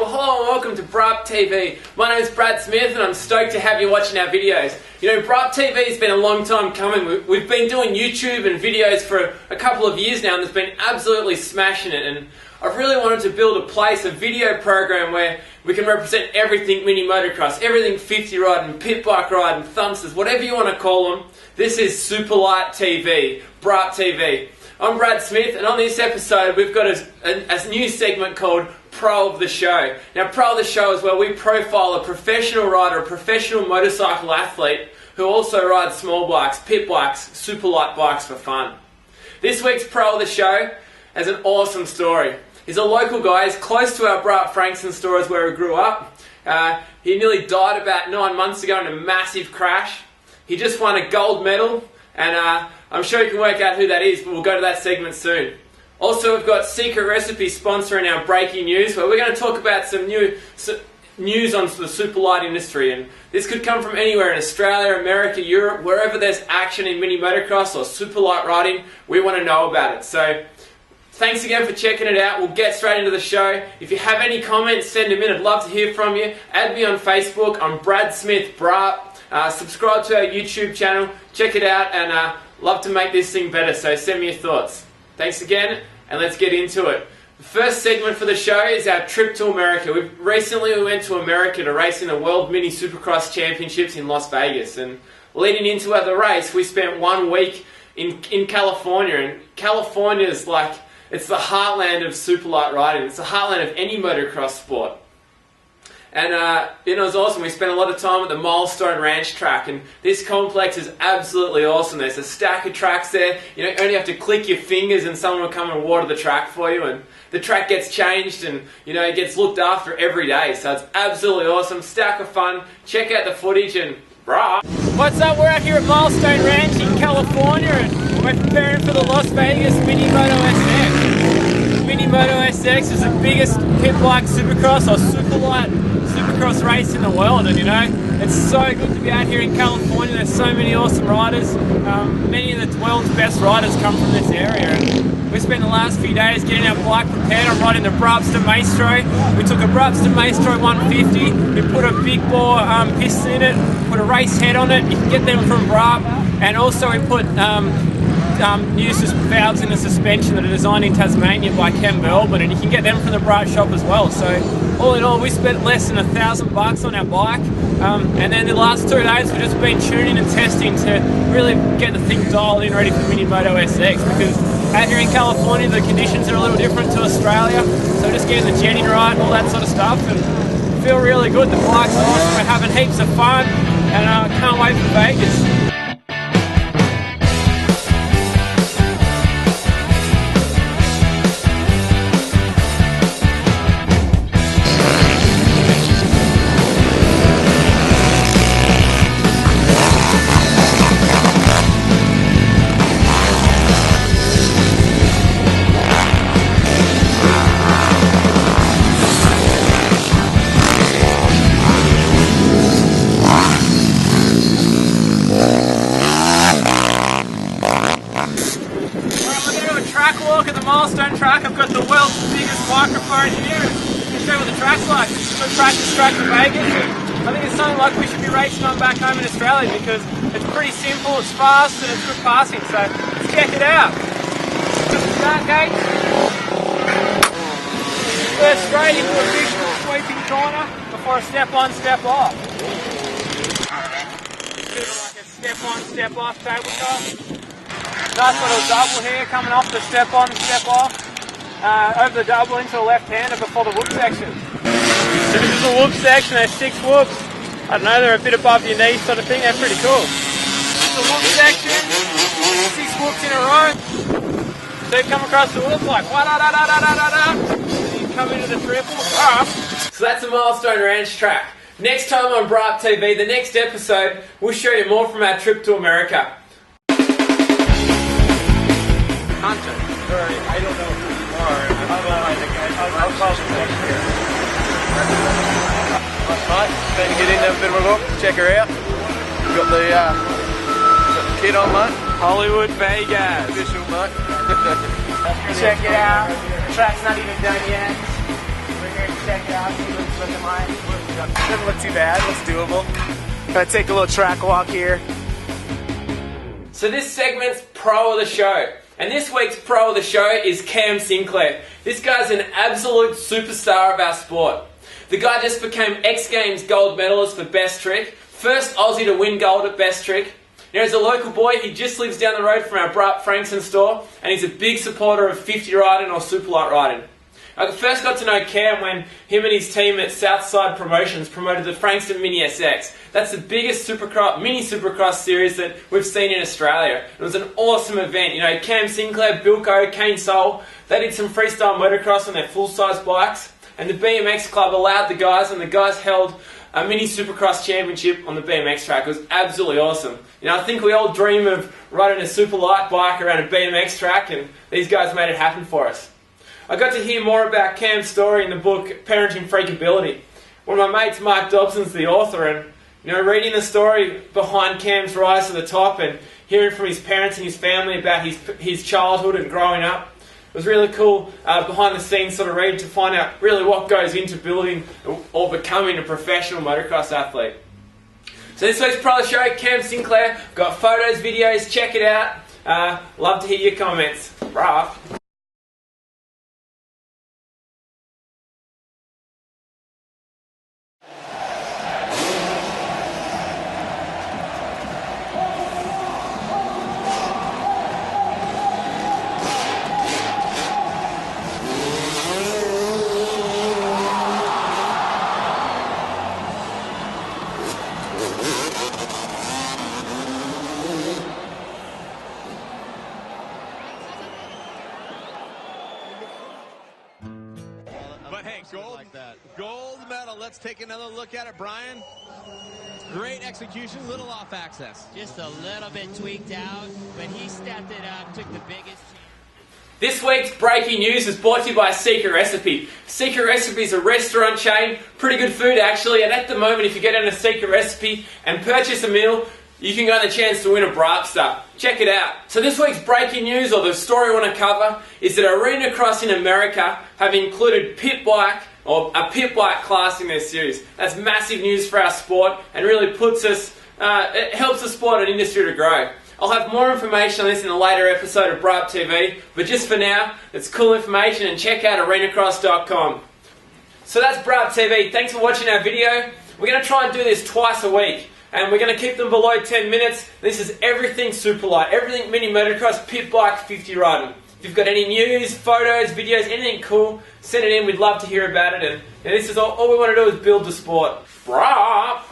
Well, hello and welcome to Brap TV. My name is Brad Smith and I'm stoked to have you watching our videos. You know, Brap TV has been a long time coming. We've been doing YouTube and videos for a couple of years now and it's been absolutely smashing it. And I've really wanted to build a place, a video program where we can represent everything mini motocross, everything 50 riding, pit bike riding, thumpsters, whatever you want to call them. This is Super Light TV, Brap TV. I'm Brad Smith and on this episode we've got a new segment called Pro of the Show. Now, Pro of the Show is where we profile a professional rider, a professional motorcycle athlete who also rides small bikes, pit bikes, super light bikes for fun. This week's Pro of the Show has an awesome story. He's a local guy, he's close to our Braaap Frankston stores where he grew up. He nearly died about 9 months ago in a massive crash. He just won a gold medal and I'm sure you can work out who that is, but we'll go to that segment soon. Also, we've got Secret Recipe sponsoring our breaking news, where we're going to talk about some news on the super light industry. And this could come from anywhere in Australia, America, Europe, wherever there's action in mini motocross or super light riding, we want to know about it. So, thanks again for checking it out. We'll get straight into the show. If you have any comments, send them in. I'd love to hear from you. Add me on Facebook. I'm Brad Smith Braaap. Subscribe to our YouTube channel. Check it out and love to make this thing better, so send me your thoughts. Thanks again, and let's get into it. The first segment for the show is our trip to America. Recently we went to America to race in the World Mini Supercross Championships in Las Vegas, and leading into the race, we spent 1 week in California, and California is like, it's the heartland of superlight riding. It's the heartland of any motocross sport. And it was awesome. We spent a lot of time at the Milestone Ranch track, and this complex is absolutely awesome. There's a stack of tracks there. You only have to click your fingers and someone will come and water the track for you, and the track gets changed and it gets looked after every day. So it's absolutely awesome. Stack of fun. Check out the footage and brah. What's up? We're out here at Milestone Ranch in California and we're preparing for the Las Vegas Mini Moto SX. Mini Moto SX is the biggest pit bike supercross or super light supercross race in the world, and it's so good to be out here in California. There's so many awesome riders. Many of the world's best riders come from this area, and we spent the last few days getting our bike prepared. I'm riding the Braaap Maestro. We took a Braaap Maestro 150, we put a big bore piston in it, put a race head on it. You can get them from Braaap, and also we put new valves in the suspension that are designed in Tasmania by Ken Belbin, and you can get them from the Braaap shop as well. So all in all, we spent less than $1,000 on our bike, and then the last 2 days we've just been tuning and testing to really get the thing dialed in ready for Mini Moto SX, because out here in California the conditions are a little different to Australia, so just getting the jetting right, all that sort of stuff, and feel really good. The bike's awesome, we're having heaps of fun, and I can't wait for Vegas. Walk at the Milestone track. I've got the world's biggest microphone here. You can show what the track's like. This is a practice track for Vegas. I think it's something like we should be racing on back home in Australia because it's pretty simple, it's fast, and it's good passing. So let's check it out. Just the start gate. First straight into a big sweeping corner before a step on, step off. Bit of like a step on, step off tabletop. Nice little double here coming off the step on, step off, over the double into the left-hander before the whoop section. So this is the whoop section, there's 6 whoops. I don't know, they're a bit above your knee sort of thing, they're pretty cool. The whoop section, 6 whoops in a row. So you come across the whoop like wa-da-da-da-da-da-da-da. And you come into the triple. So that's a Milestone Ranch track. Next time on Brap TV, the next episode, we'll show you more from our trip to America. Content. Sorry, I don't know who you are. I'll call you next year. Last night, been to get in, have a bit of a look, check her out. Got the kit on, mate. Hollywood Vegas. Official, mate. Check it out. The track's not even done yet. We're here to check it out. Doesn't look too bad, looks doable. Gonna take a little track walk here. So this segment's Pro of the Show. And this week's Pro of the Show is Cam Sinclair. This guy's an absolute superstar of our sport. The guy just became X Games gold medalist for best trick. First Aussie to win gold at best trick. Now as a local boy, he just lives down the road from our Brap Frankston store, and he's a big supporter of 50 riding or superlight riding. I first got to know Cam when him and his team at Southside Promotions promoted the Frankston Mini SX. That's the biggest mini supercross series that we've seen in Australia. It was an awesome event. You know, Cam Sinclair, Bilko, Kane Soul, they did some freestyle motocross on their full-size bikes, and the BMX club allowed the guys, and the guys held a mini supercross championship on the BMX track. It was absolutely awesome. You know, I think we all dream of riding a super light bike around a BMX track, and these guys made it happen for us. I got to hear more about Cam's story in the book Parenting Freakability. One of my mates, Mark Dobson's the author, and you know, reading the story behind Cam's rise to the top and hearing from his parents and his family about his childhood and growing up, it was really cool behind the scenes sort of read to find out really what goes into building or becoming a professional motocross athlete. So this week's Pro of the Show, Cam Sinclair. Got photos, videos, check it out. Love to hear your comments. Brap. But hey, gold medal. Let's take another look at it, Brian. Great execution, little off access. Just a little bit tweaked out, but he stepped it up, took the biggest chance. This week's breaking news is brought to you by Secret Recipe. Secret Recipe is a restaurant chain, pretty good food actually, and at the moment if you get on a Secret Recipe and purchase a meal, you can get the chance to win a Brapster. Check it out. So this week's breaking news, or the story I want to cover, is that Arena Cross in America have included pit bike, or a pit bike class in their series. That's massive news for our sport and really puts us, it helps the sport and industry to grow. I'll have more information on this in a later episode of Brap TV, but just for now, it's cool information and check out arenacross.com. So that's Brap TV. Thanks for watching our video. We're going to try and do this twice a week, and we're going to keep them below 10 minutes. This is everything super light, everything mini motocross, pit bike, 50 riding. If you've got any news, photos, videos, anything cool, send it in. We'd love to hear about it. And this is all we want to do is build the sport. Brap!